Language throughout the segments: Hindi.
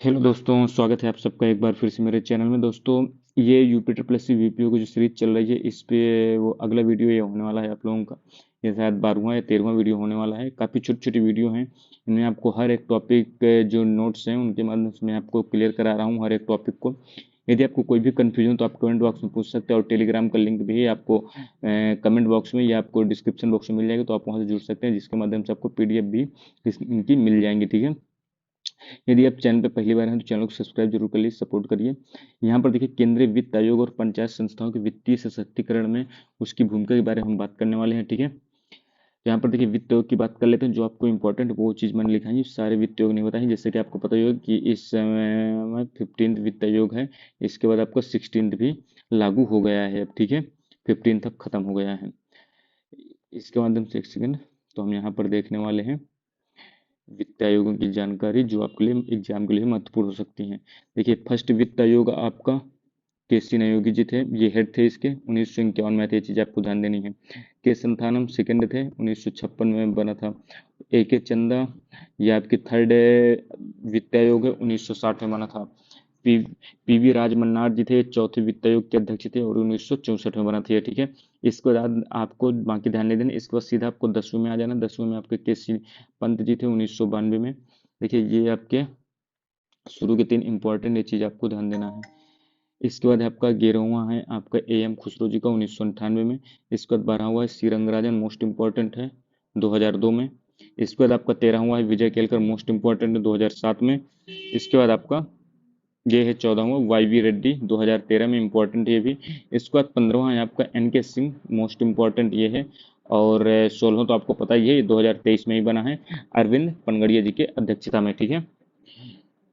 हेलो दोस्तों, स्वागत है आप सबका एक बार फिर से मेरे चैनल में। दोस्तों, ये UP triple S C VPO की जो सीरीज चल रही है, इस पे वो अगला वीडियो ये होने वाला है आप लोगों का। ये शायद 12वां या 13वां वीडियो होने वाला है। काफ़ी छोटी छोटी वीडियो हैं। इनमें आपको हर एक टॉपिक जो नोट्स हैं उनके माध्यम से मैं आपको क्लियर करा रहा हूँ हर एक टॉपिक को। यदि आपको कोई भी कन्फ्यूजन तो आप कमेंट बॉक्स में पूछ सकते हैं, और टेलीग्राम का लिंक भी है आपको कमेंट बॉक्स में या आपको डिस्क्रिप्शन बॉक्स में मिल जाएगा, तो आप वहाँ से जुड़ सकते हैं, जिसके माध्यम से आपको पीडीएफ भी इनकी मिल जाएंगी। ठीक है। यदि आप चैनल पर पहली बार हैं तो चैनल को सब्सक्राइब जरूर कर लीजिए, सपोर्ट करिए। यहाँ पर देखिए, केंद्रीय वित्त आयोग और पंचायत संस्थाओं के वित्तीय सशक्तिकरण में उसकी भूमिका के बारे में हम बात करने वाले हैं। ठीक है। तो यहाँ पर देखिए, वित्त आयोग की बात कर लेते हैं। जो आपको इंपॉर्टेंट वो चीज़ मैंने लिखा है, सारे वित्त आयोग नहीं बताए। जैसे कि आपको पता ही होगा कि इस समय में 15th वित्त आयोग है। इसके बाद आपका 16th भी लागू हो गया है अब। ठीक है। 15th अब खत्म हो गया है। इसके माध्यम से एक सेकेंड, तो हम यहाँ पर देखने वाले हैं वित्त आयोगों की जानकारी जो आपके लिए एग्जाम के लिए महत्वपूर्ण हो सकती हैं। देखिए, फर्स्ट वित्त आयोग आपका के सी नयोगी जी थे, ये हेड थे इसके। 1951 में थे, ये चीज आपको ध्यान देनी है। के संथानम सेकंड थे, 1956 में बना था। ए के चंदा, ये आपकी थर्ड वित्त आयोग है, 1960 में बना था। पी पीवी राजमन्नार जी थे, चौथे वित्त आयोग के अध्यक्ष थे, और 1964 में बना था ये। ठीक है। इसके बाद आपको बाकी ध्यान नहीं देना। इसके बाद सीधा आपको 10वीं में आ जाना। 10वीं में आपके के सी पंत जी थे, 1992 में। देखिए, ये आपके शुरू के तीन इंपॉर्टेंट ये चीज आपको ध्यान देना है। इसके बाद आपका 11वां है आपका ए एम खुसरो जी का, 1998 में। इसके बाद 12वां है सी रंगराजन, मोस्ट इंपॉर्टेंट है, 2002 में। इसके बाद आपका 13वां है विजय केलकर, मोस्ट इंपॉर्टेंट है, 2007 में। इसके बाद आपका ये है 14वां वाई वी रेड्डी, 2013 में, इंपॉर्टेंट ये भी। इसके बाद 15वां है आपका एन के सिंह, मोस्ट इंपॉर्टेंट ये है। और 16वां तो आपको पता ही है, 2023 में ही बना है, अरविंद पनगड़िया जी के अध्यक्षता में। ठीक है।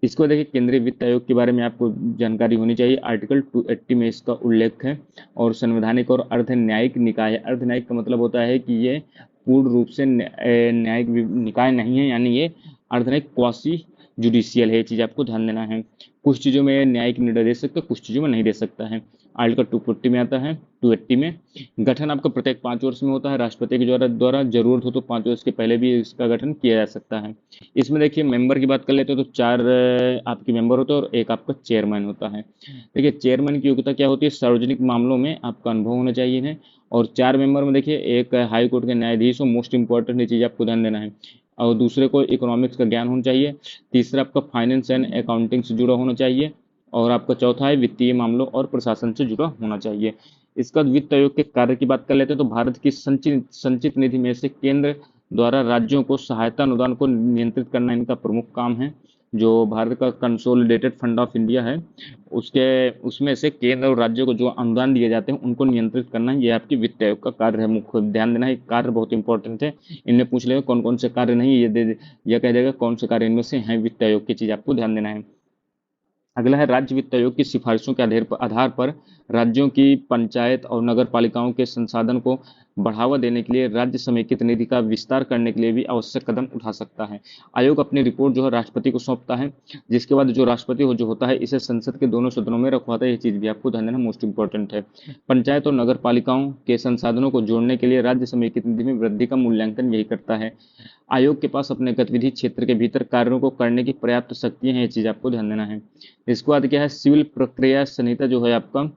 इसको देखिए, केंद्रीय वित्त आयोग के बारे में आपको जानकारी होनी चाहिए। आर्टिकल 280 में इसका उल्लेख है। और संवैधानिक और अर्ध न्यायिक निकाय है। अर्ध न्यायिक का मतलब होता है कि ये पूर्ण रूप से न्यायिक निकाय नहीं है, यानी ये अर्धन्यायिक क्वासी जुडिशियल है। ये चीज आपको ध्यान देना है। कुछ चीजों में न्यायिक निर्णय दे सकता है, कुछ चीजों में नहीं दे सकता है। आर्टिकल 240 में आता है, 280 में। गठन आपका प्रत्येक 5 वर्ष में होता है। राष्ट्रपति के द्वारा जरूरत हो तो 5 वर्ष के पहले भी इसका गठन किया जा सकता है। इसमें देखिए, मेंबर की बात कर लेते हैं तो चार आपके मेंबर होते हैं और एक आपका चेयरमैन होता है। देखिए, चेयरमैन की योग्यता क्या होती है? सार्वजनिक मामलों में आपका अनुभव होना चाहिए है। और चार मेंबर में देखिए, एक हाई कोर्ट के न्यायाधीश हो, मोस्ट इंपॉर्टेंट ये चीज आपको ध्यान देना है। और दूसरे को इकोनॉमिक्स का ज्ञान होना चाहिए। तीसरा आपका फाइनेंस एंड अकाउंटिंग से जुड़ा होना चाहिए। और आपका चौथा है वित्तीय मामलों और प्रशासन से जुड़ा होना चाहिए। इसका वित्त आयोग के कार्य की बात कर लेते हैं तो भारत की संचित निधि में से केंद्र द्वारा राज्यों को सहायता अनुदान को नियंत्रित करना इनका प्रमुख काम है। जो भारत का कंसोलिडेटेड फंड ऑफ इंडिया है, उसके उसमें से केंद्र और राज्यों को जो अनुदान दिए जाते हैं उनको नियंत्रित करना, ये आपकी वित्त आयोग का कार्य है। मुख्य ध्यान देना है, कार्य बहुत इंपॉर्टेंट है। इनमें पूछ लेगा कौन कौन से कार्य नहीं, ये कह देगा कौन से कार्य इनमें से हैं वित्त आयोग की, चीज आपको ध्यान देना है। अगला है राज्य वित्त आयोग की सिफारिशों के आधार पर राज्यों की पंचायत और नगर पालिकाओं के संसाधन को बढ़ावा देने के लिए राज्य समेकित निधि का विस्तार करने के लिए भी आवश्यक कदम उठा सकता है। आयोग अपनी रिपोर्ट जो है राष्ट्रपति को सौंपता है, जिसके बाद जो राष्ट्रपति जो होता है इसे संसद के दोनों सदनों में रखवाता है। ये चीज भी आपको ध्यान देना मोस्ट इंपॉर्टेंट है। पंचायत और नगर पालिकाओं के संसाधनों को जोड़ने के लिए राज्य समेकित निधि में वृद्धि का मूल्यांकन यही करता है। आयोग के पास अपने गतिविधि क्षेत्र के भीतर कार्यों को करने की पर्याप्त शक्तियां हैं, ये चीज आपको ध्यान देना है। इसके बाद क्या है, सिविल प्रक्रिया संहिता जो है आपका,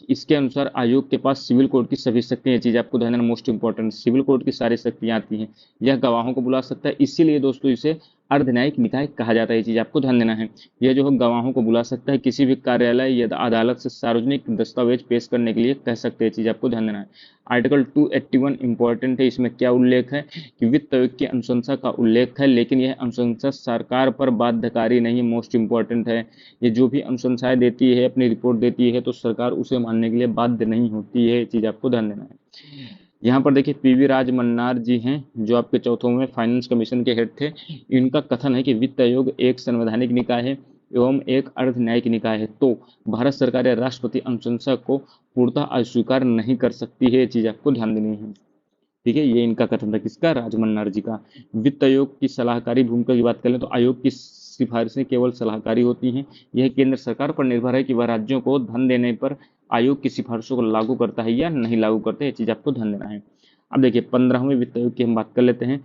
इसके अनुसार आयोग के पास सिविल कोड की सभी शक्तियां, ये चीज आपको ध्यान देना मोस्ट इंपॉर्टेंट। सिविल कोड की सारी शक्तियां आती हैं। यह गवाहों को बुला सकता है, इसीलिए दोस्तों इसे अर्धन्यायिक निकाय कहा जाता है। ये चीज आपको ध्यान देना है। यह जो है गवाहों को बुला सकता है, किसी भी कार्यालय या अदालत से सार्वजनिक दस्तावेज पेश करने के लिए कह सकते हैं। चीज आपको ध्यान देना है। आर्टिकल 281 इंपॉर्टेंट है। इसमें क्या उल्लेख है कि वित्त आयोग की अनुशंसा का उल्लेख है, लेकिन यह अनुशंसा सरकार पर बाध्यकारी नहीं, मोस्ट इंपॉर्टेंट है। ये जो भी अनुशंसाएं देती है, अपनी रिपोर्ट देती है, तो सरकार उसे मानने के लिए बाध्य नहीं होती है। ये चीज आपको ध्यान देना है। यहाँ पर देखिए, पीवी राजमन्नार जी हैं, जो आपके चौथों में फाइनेंस कमीशन के हेड थे। इनका कथन है कि वित्त आयोग एक संवैधानिक निकाय है एवं एक अर्ध न्यायिक निकाय है, तो भारत सरकार या राष्ट्रपति अनुशंसा को पूर्णतः अस्वीकार नहीं कर सकती है। ये चीज आपको ध्यान देनी है। ठीक है, ये इनका कथन था, किसका? राजमन्नार जी का। वित्त आयोग की सलाहकारी भूमिका की बात करें तो आयोग की सिफारिशें केवल सलाहकारी होती हैं। यह केंद्र सरकार पर निर्भर है कि वह राज्यों को धन देने पर आयोग की सिफारिशों को लागू करता है या नहीं लागू करता है। ये चीज आपको ध्यान देना है। अब देखिए, 15वें वित्त आयोग की हम बात कर लेते हैं।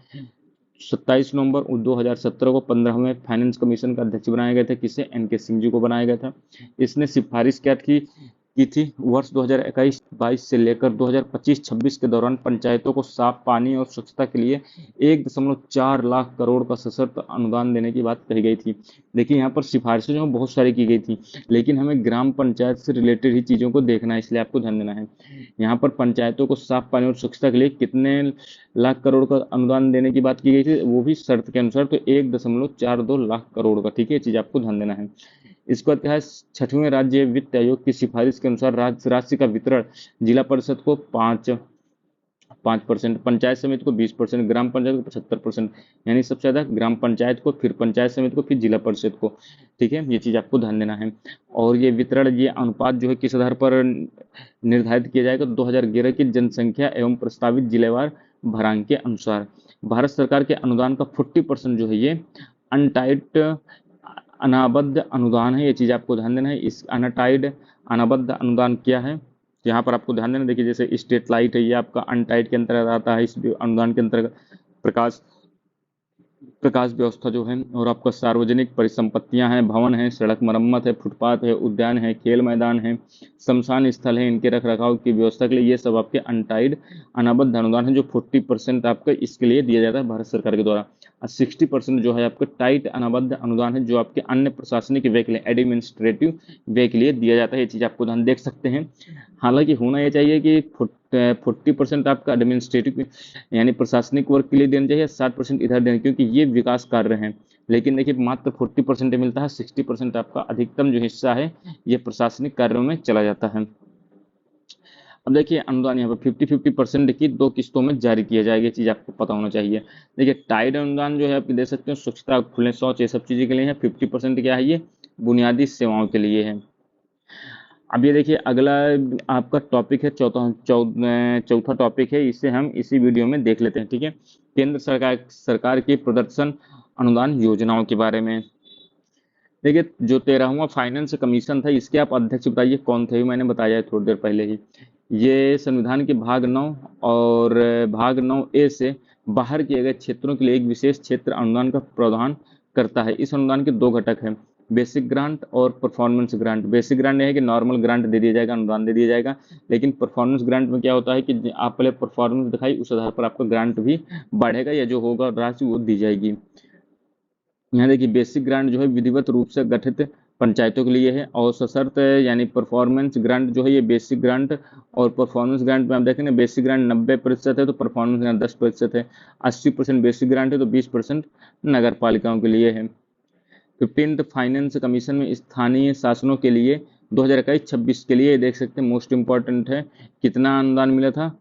27 नवंबर 2017 को 15वें फाइनेंस कमीशन का अध्यक्ष बनाए गए थे। किसे? एन के सिंह जी को बनाया गया था। इसने सिफारिश क्या की थी? वर्ष 2021-22 से लेकर 2025-26 के दौरान पंचायतों को साफ पानी और स्वच्छता के लिए 1.4 लाख करोड़ का सशर्त अनुदान देने की बात कही गई थी। देखिए यहाँ पर सिफारिशें जो बहुत सारी की गई थी, लेकिन हमें ग्राम पंचायत से रिलेटेड ही चीज़ों को देखना है, इसलिए आपको ध्यान देना है। यहाँ पर पंचायतों को साफ पानी और स्वच्छता के लिए कितने लाख करोड़ का अनुदान देने की बात की गई थी? वो भी शर्त के अनुसार, तो 1.42 लाख करोड़ का। ठीक है, ये चीज़ आपको ध्यान देना है। इसके बाद क्या है? 6वें राज्य वित्त आयोग की सिफारिश के अनुसार राशि का वितरण जिला परिषद को 5%, पंचायत समिति को 20%, ग्राम पंचायत को 75%, यानी सबसे ज्यादा ग्राम पंचायत को, फिर पंचायत समिति को, फिर जिला परिषद को। ठीक है, ये चीज आपको ध्यान देना है। और ये वितरण, ये अनुपात जो है किस आधार पर निर्धारित किया जाएगा? 2011 की जनसंख्या एवं प्रस्तावित जिलेवार भरांक के अनुसार। भारत सरकार के अनुदान का 40% जो है ये अनटाइड अनाबद्ध अनुदान है। ये चीज आपको ध्यान देना है। इस अनटाइड अनाबद्ध अनुदान क्या है? यहाँ पर आपको ध्यान देना। देखिए जैसे स्ट्रीट लाइट है, ये आपका अनटाइड के अंतर्गत आता है। इस अनुदान के अंतर्गत प्रकाश व्यवस्था जो है, और आपका सार्वजनिक परिसंपत्तियां हैं, भवन है, सड़क मरम्मत है, फुटपाथ है, उद्यान है, खेल मैदान है, शमशान स्थल है, इनके रख रखाव की व्यवस्था के लिए ये सब आपके अनटाइड अनाबद्ध अनुदान है, जो 40% आपका इसके लिए दिया जाता है भारत सरकार के द्वारा। और 60% जो है आपका टाइट अनाबद्ध अनुदान है, जो आपके अन्य प्रशासनिक व्यय के लिए, एडमिनिस्ट्रेटिव व्यय के लिए दिया जाता है। ये चीज आपको ध्यान देख सकते हैं। हालांकि होना यह चाहिए कि 40% आपका एडमिनिस्ट्रेटिव यानी प्रशासनिक वर्ग के लिए देना चाहिए, 60% इधर देना, क्योंकि ये विकास कार्य हैं। लेकिन देखिए मात्र 40% मिलता है, 60% आपका अधिकतम जो हिस्सा है ये प्रशासनिक कार्यों में चला जाता है। अब देखिए अनुदान यहाँ पर 50-50% की 2 किस्तों में जारी किया जाएगा, ये चीज आपको पता होना चाहिए। देखिए टाइड अनुदान जो है आप दे सकते हैं स्वच्छता, खुले शौच, ये सब चीजें के लिए है। 50% क्या है? ये बुनियादी सेवाओं के लिए है। अब ये देखिए अगला आपका टॉपिक है, चौथा टॉपिक है, इसे हम इसी वीडियो में देख लेते हैं। ठीक है, केंद्र सरकार की प्रदर्शन अनुदान योजनाओं के बारे में। देखिए जो 13वां फाइनेंस कमीशन था, इसके आप अध्यक्ष बताइए कौन थे? मैंने बताया है थोड़ी देर पहले ही। ये संविधान के भाग 9 और भाग 9A से बाहर किए गए क्षेत्रों के लिए एक विशेष क्षेत्र अनुदान का प्रावधान करता है। इस अनुदान के 2 घटक हैं, बेसिक ग्रांट और परफॉर्मेंस ग्रांट। बेसिक ग्रांट यह है कि नॉर्मल ग्रांट दे दिया जाएगा, अनुदान दे दिया जाएगा। लेकिन परफॉर्मेंस ग्रांट में क्या होता है कि आप पहले परफॉर्मेंस दिखाई, उस आधार पर आपका ग्रांट भी बढ़ेगा, या जो होगा राशि वो दी जाएगी। यहाँ देखिए बेसिक ग्रांट जो है विधिवत रूप से गठित पंचायतों के लिए है, और सशर्त यानी परफॉर्मेंस ग्रांट जो है ये बेसिक ग्रांट और परफॉर्मेंस ग्रांट में आप देखें ना, बेसिक ग्रांट 90% है तो परफॉर्मेंस ग्रांट 10% है। 80% बेसिक ग्रांट है तो 20% नगर पालिकाओं के लिए है। 15th फाइनेंस कमीशन में स्थानीय शासनों के लिए 2021-26 के लिए देख सकते हैं, मोस्ट इंपॉर्टेंट है, कितना अनुदान मिला था?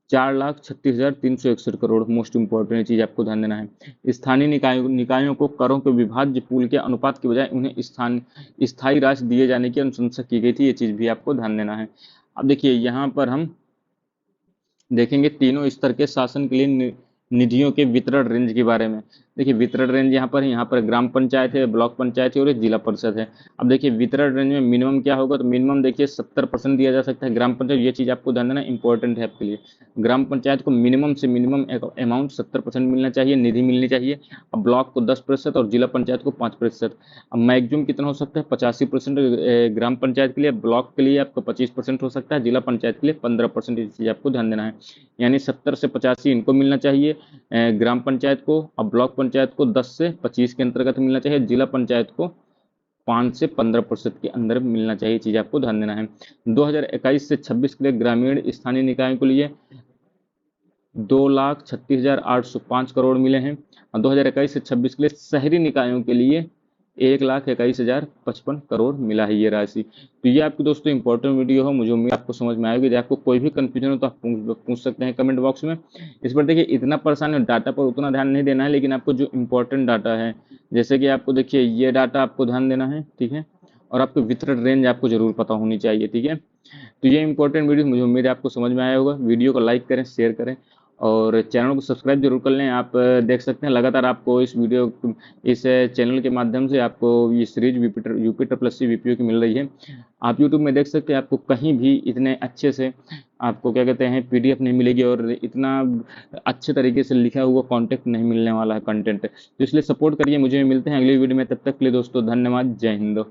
4,36,361 करोड़। मोस्ट इंपॉर्टेंट चीज आपको ध्यान देना है। स्थानीय निकायों को करों के विभाज्य पूल के अनुपात के बजाय उन्हें स्थायी राशि दिए जाने की अनुशंसा की गई थी, ये चीज भी आपको ध्यान देना है। अब देखिए यहाँ पर हम देखेंगे तीनों स्तर के शासन के लिए निधियों के वितरण रेंज के बारे में। देखिए वितरण रेंज यहाँ पर ग्राम पंचायत है, ब्लॉक पंचायत है और एक जिला परिषद है। अब देखिए वितरण रेंज में मिनिमम क्या होगा? तो मिनिमम देखिए 70% दिया जा सकता है ग्राम पंचायत। ये चीज आपको ध्यान देना इंपॉर्टेंट है आपके लिए। ग्राम पंचायत को मिनिमम से मिनिमम अमाउंट 70% मिलना चाहिए, निधि मिलनी चाहिए। अब ब्लॉक को 10% और जिला पंचायत को 5%। अब मैक्सिमम कितना हो सकता है? 85% ग्राम पंचायत के लिए, ब्लॉक के लिए आपका 25% हो सकता है, जिला पंचायत के लिए 15%। ये चीज आपको ध्यान देना है। यानी 70 से 85 इनको मिलना चाहिए ग्राम पंचायत को, और ब्लॉक पंचायत को 10 से 25 के अंतर्गत मिलना चाहिए, जिला पंचायत को 5 से 15% के अंदर मिलना चाहिए। चीज आपको ध्यान देना है। 2021 से 26 के लिए ग्रामीण स्थानीय निकायों के लिए 2,36,805 करोड़ मिले हैं, और 2021 से 26 के लिए शहरी निकायों के लिए 1,21,055 करोड़ मिला है ये राशि। तो ये आपकी दोस्तों इंपॉर्टेंट वीडियो हो, मुझे उम्मीद आपको समझ में आएगी। यदि आपको कोई भी कंफ्यूजन हो तो आप पूछ सकते हैं कमेंट बॉक्स में। इस पर देखिए इतना परेशान है, डाटा पर उतना ध्यान नहीं देना है, लेकिन आपको जो इंपॉर्टेंट डाटा है, जैसे कि आपको देखिए ये डाटा आपको ध्यान देना है। ठीक है, और आपको वितरण रेंज आपको जरूर पता होनी चाहिए। ठीक है, तो ये इंपॉर्टेंट वीडियो, मुझे उम्मीद है आपको समझ में आया होगा। वीडियो को लाइक करें, शेयर करें, और चैनल को सब्सक्राइब जरूर कर लें। आप देख सकते हैं लगातार आपको इस चैनल के माध्यम से आपको ये सीरीज यूपिटर प्लस सी वीपीओ की मिल रही है। आप यूट्यूब में देख सकते हैं, आपको कहीं भी इतने अच्छे से आपको क्या कहते हैं पीडीएफ नहीं मिलेगी और इतना अच्छे तरीके से लिखा हुआ कॉन्टेंट नहीं मिलने वाला है कंटेंट। तो इसलिए सपोर्ट करिए मुझे। मिलते हैं अगली वीडियो में, तब तक के लिए दोस्तों धन्यवाद। जय हिंद।